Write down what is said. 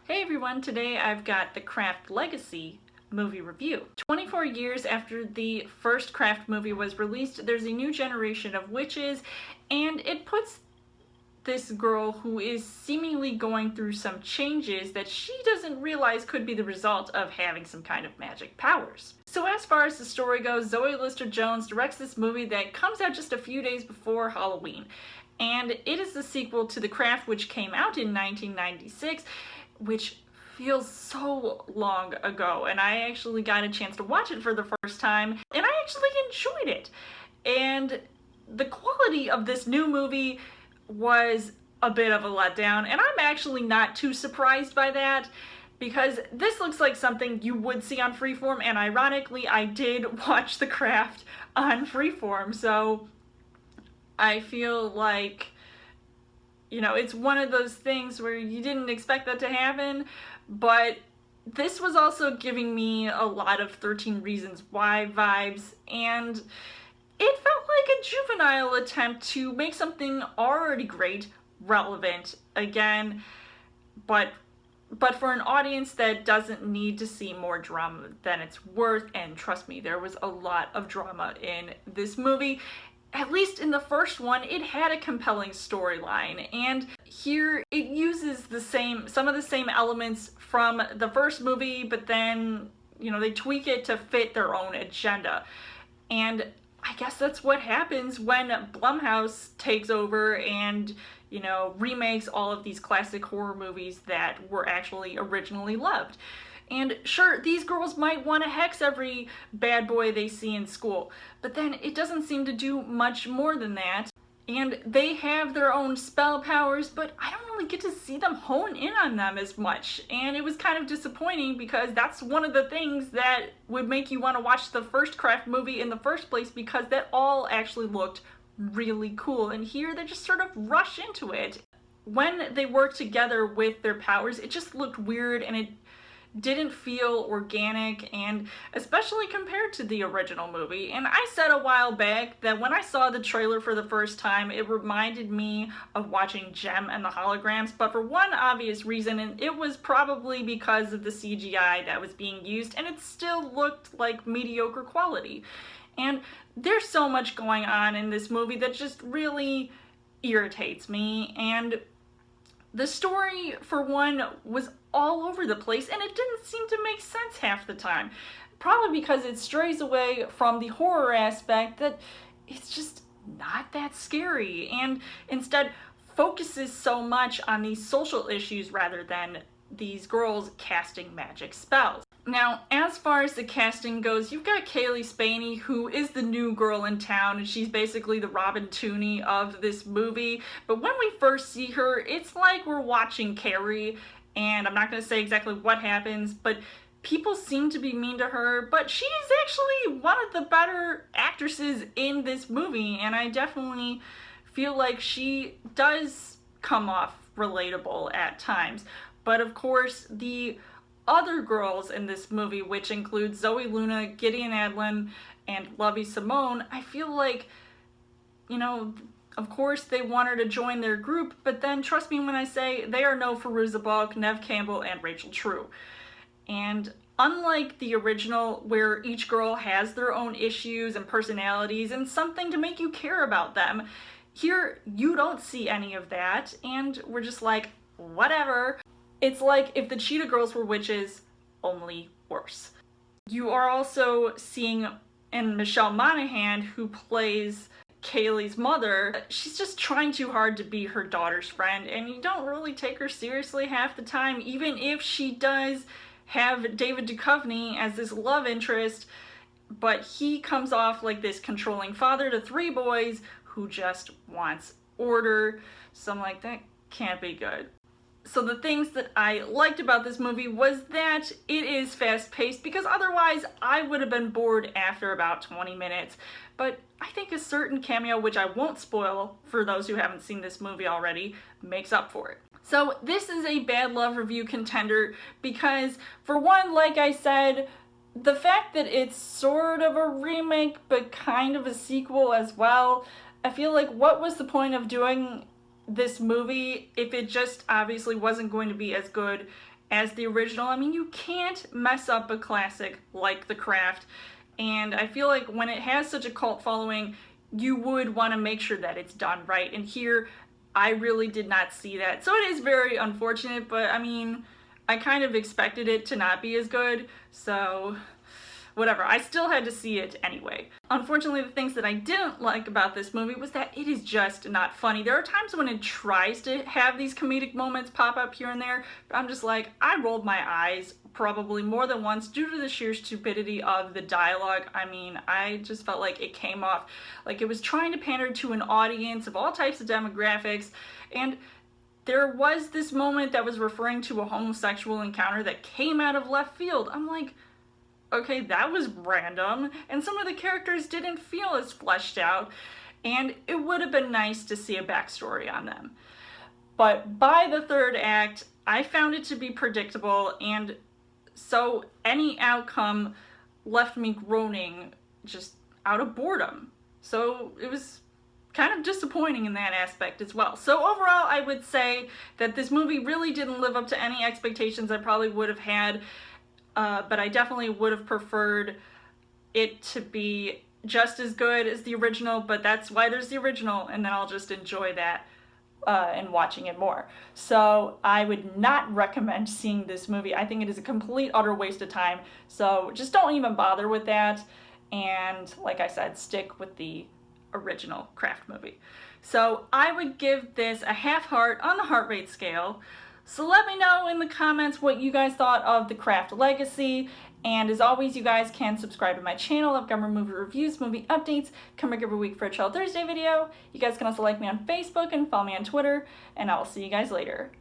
Hey everyone, today I've got the Craft Legacy movie review. 24 years after the first Craft movie was released, there's a new generation of witches, and it puts this girl who is seemingly going through some changes that she doesn't realize could be the result of having some kind of magic powers. So as far as the story goes, Zoe Lister-Jones directs this movie that comes out just a few days before Halloween. And it is the sequel to The Craft, which came out in 1996, which feels so long ago, and I actually got a chance to watch it for the first time, and I actually enjoyed it. And the quality of this new movie was a bit of a letdown, and I'm actually not too surprised by that, because this looks like something you would see on Freeform, and ironically, I did watch The Craft on Freeform, so I feel like, it's one of those things where you didn't expect that to happen, but this was also giving me a lot of 13 Reasons Why vibes, and it felt like a juvenile attempt to make something already great relevant again, but for an audience that doesn't need to see more drama than it's worth. And trust me, there was a lot of drama in this movie. At least in the first one, it had a compelling storyline, and here it uses some of the same elements from the first movie, but then, they tweak it to fit their own agenda. And I guess that's what happens when Blumhouse takes over and, remakes all of these classic horror movies that were actually originally loved. And sure, these girls might want to hex every bad boy they see in school, but then it doesn't seem to do much more than that. And they have their own spell powers, but I don't really get to see them hone in on them as much. And it was kind of disappointing, because that's one of the things that would make you want to watch the first Craft movie in the first place, because that all actually looked really cool. And here they just sort of rush into it. When they work together with their powers, it just looked weird, and it didn't feel organic, and especially compared to the original movie. And I said a while back that when I saw the trailer for the first time, it reminded me of watching Gem and the Holograms, but for one obvious reason, and it was probably because of the CGI that was being used, and it still looked like mediocre quality. And there's so much going on in this movie that just really irritates me, and the story, for one, was all over the place, and it didn't seem to make sense half the time. Probably because it strays away from the horror aspect, that it's just not that scary, and instead focuses so much on these social issues rather than these girls casting magic spells. Now, as far as the casting goes, you've got Cailee Spaeny, who is the new girl in town, and she's basically the Robin Tooney of this movie. But when we first see her, it's like we're watching Carrie, and I'm not going to say exactly what happens, but people seem to be mean to her, but she is actually one of the better actresses in this movie, and I definitely feel like she does come off relatable at times. But of course, the other girls in this movie, which include Zoe Luna, Gideon Adlin, and Lovie Simone, I feel like, of course they want her to join their group, but then trust me when I say they are no Fairuza Balk, Neve Campbell, and Rachel True. And unlike the original, where each girl has their own issues and personalities and something to make you care about them, here you don't see any of that, and we're just like, whatever. It's like if the Cheetah Girls were witches, only worse. You are also seeing in Michelle Monaghan, who plays Kaylee's mother, she's just trying too hard to be her daughter's friend, and you don't really take her seriously half the time, even if she does have David Duchovny as this love interest, but he comes off like this controlling father to three boys who just wants order. So I'm like, that can't be good. So the things that I liked about this movie was that it is fast-paced, because otherwise I would have been bored after about 20 minutes. But I think a certain cameo, which I won't spoil for those who haven't seen this movie already, makes up for it. So this is a bad love review contender because, for one, like I said, the fact that it's sort of a remake but kind of a sequel as well, I feel like what was the point of doing this movie if it just obviously wasn't going to be as good as the original. I mean, you can't mess up a classic like The Craft, and I feel like when it has such a cult following, you would want to make sure that it's done right. And here, I really did not see that. So it is very unfortunate, but I mean, I kind of expected it to not be as good, so whatever. I still had to see it anyway. Unfortunately, the things that I didn't like about this movie was that it is just not funny. There are times when it tries to have these comedic moments pop up here and there, but I'm just like, I rolled my eyes probably more than once due to the sheer stupidity of the dialogue. I mean, I just felt like it came off like it was trying to pander to an audience of all types of demographics, and there was this moment that was referring to a homosexual encounter that came out of left field. I'm like, okay, that was random, and some of the characters didn't feel as fleshed out, and it would have been nice to see a backstory on them. But by the third act, I found it to be predictable, and so any outcome left me groaning just out of boredom. So it was kind of disappointing in that aspect as well. So overall, I would say that this movie really didn't live up to any expectations I probably would have had. But I definitely would have preferred it to be just as good as the original, but that's why there's the original, and then I'll just enjoy that and watching it more. So I would not recommend seeing this movie. I think it is a complete, utter waste of time, so just don't even bother with that, and like I said, stick with the original Craft movie. So I would give this a half heart on the heart rate scale. So let me know in the comments what you guys thought of The Craft Legacy, and as always, you guys can subscribe to my channel. I've got more movie reviews, movie updates, come back every week for a Chill Thursday video. You guys can also like me on Facebook and follow me on Twitter, and I will see you guys later.